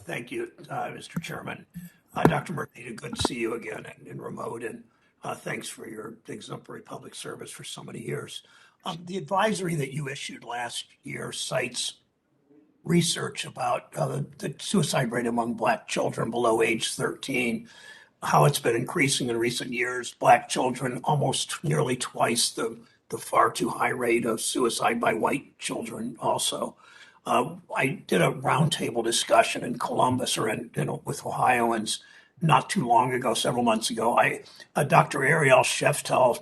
Thank you, Mr. Chairman. Dr. Murthy, good to see you again in remote, and thanks for your exemplary public service for so many years. The advisory that you issued last year cites research about the suicide rate among Black children below age 13, how it's been increasing in recent years. Black children almost nearly twice the far too high rate of suicide by white children also. I did a roundtable discussion in Columbus with Ohioans not too long ago, several months ago. Dr. Ariel Sheftel,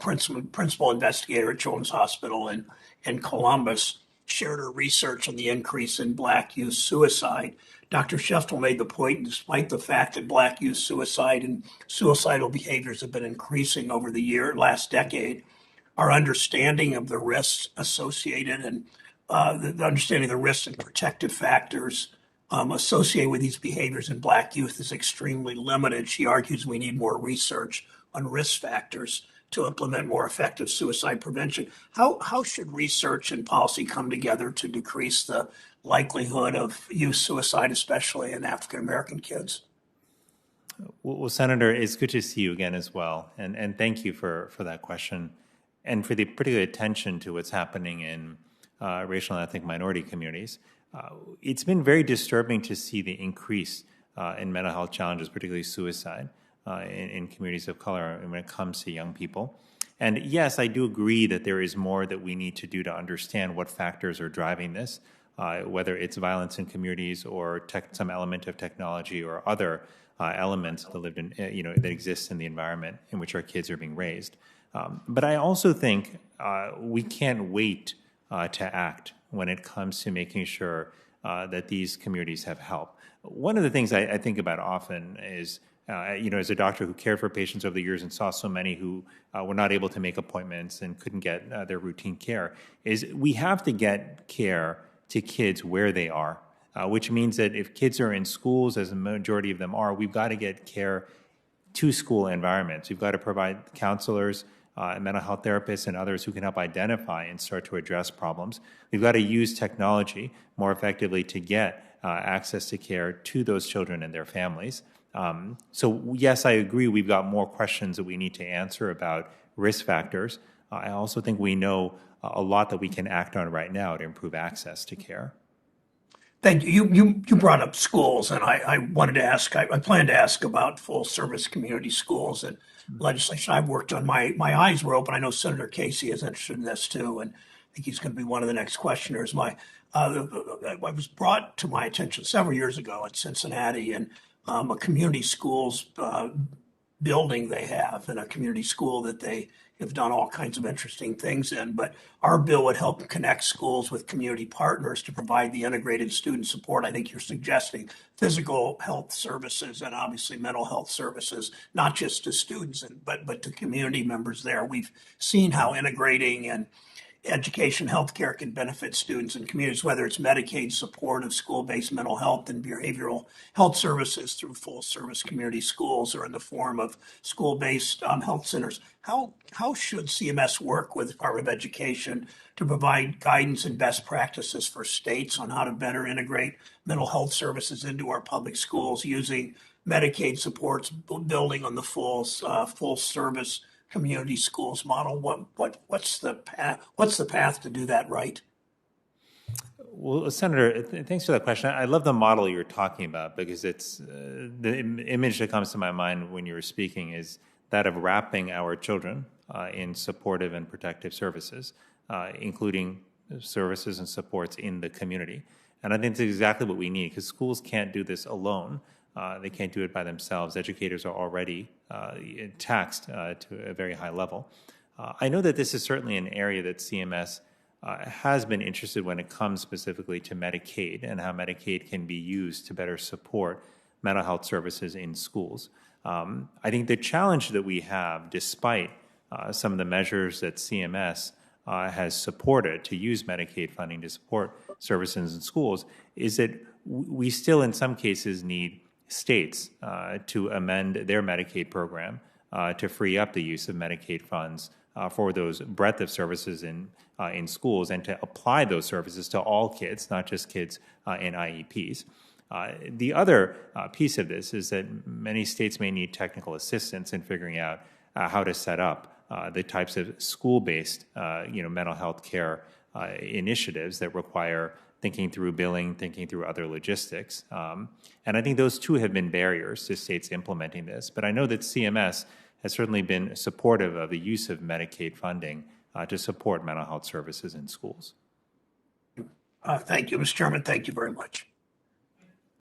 principal investigator at Children's Hospital in Columbus, shared her research on the increase in Black youth suicide. Dr. Sheftel made the point, despite the fact that Black youth suicide and suicidal behaviors have been increasing over the last decade, our understanding of the risks associated and the understanding of the risks and protective factors associated with these behaviors in Black youth is extremely limited. She argues we need more research on risk factors to implement more effective suicide prevention. How should research and policy come together to decrease the likelihood of youth suicide, especially in African American kids? Well, Senator, it's good to see you again as well. And thank you for that question and for the particular attention to what's happening in racial and ethnic minority communities. It's been very disturbing to see the increase in mental health challenges, particularly suicide, in communities of color when it comes to young people. And yes, I do agree that there is more that we need to do to understand what factors are driving this, whether it's violence in communities or some element of technology or other elements that exist in the environment in which our kids are being raised. But I also think we can't wait to act when it comes to making sure that these communities have help. One of the things I think about often is, as a doctor who cared for patients over the years and saw so many who were not able to make appointments and couldn't get their routine care, is we have to get care to kids where they are, which means that if kids are in schools, as a majority of them are, we've got to get care to school environments. We've got to provide counselors, mental health therapists, and others who can help identify and start to address problems. We've got to use technology more effectively to get access to care to those children and their families. So yes, I agree we've got more questions that we need to answer about risk factors. I also think we know a lot that we can act on right now to improve access to care. Thank you. You brought up schools, and I wanted to ask, I plan to ask about full service community schools and legislation I've worked on. My eyes were open. I know Senator Casey is interested in this too, and I think he's going to be one of the next questioners. I was brought to my attention several years ago at Cincinnati and a community schools building they have, and a community school that they have done all kinds of interesting things in. But our bill would help connect schools with community partners to provide the integrated student support. I think you're suggesting physical health services and obviously mental health services, not just to students, but to community members there. We've seen how integrating and education, healthcare can benefit students and communities, whether it's Medicaid support of school-based mental health and behavioral health services through full-service community schools or in the form of school-based health centers. How should CMS work with the Department of Education to provide guidance and best practices for states on how to better integrate mental health services into our public schools using Medicaid supports, building on the full service community schools model? What's the path to do that right? Well, Senator, thanks for that question. I love the model you're talking about because it's the image that comes to my mind when you were speaking is that of wrapping our children in supportive and protective services, including services and supports in the community. And I think that's exactly what we need because schools can't do this alone. They can't do it by themselves. Educators are already taxed to a very high level. I know that this is certainly an area that CMS has been interested when it comes specifically to Medicaid and how Medicaid can be used to better support mental health services in schools. I think the challenge that we have, despite some of the measures that CMS has supported to use Medicaid funding to support services in schools, is that we still in some cases need states to amend their Medicaid program to free up the use of Medicaid funds for those breadth of services in schools and to apply those services to all kids, not just kids in IEPs. The other piece of this is that many states may need technical assistance in figuring out how to set up the types of school-based, mental health care initiatives that require thinking through billing, thinking through other logistics. And I think those two have been barriers to states implementing this. But I know that CMS has certainly been supportive of the use of Medicaid funding to support mental health services in schools. Thank you, Mr. Chairman. Thank you very much.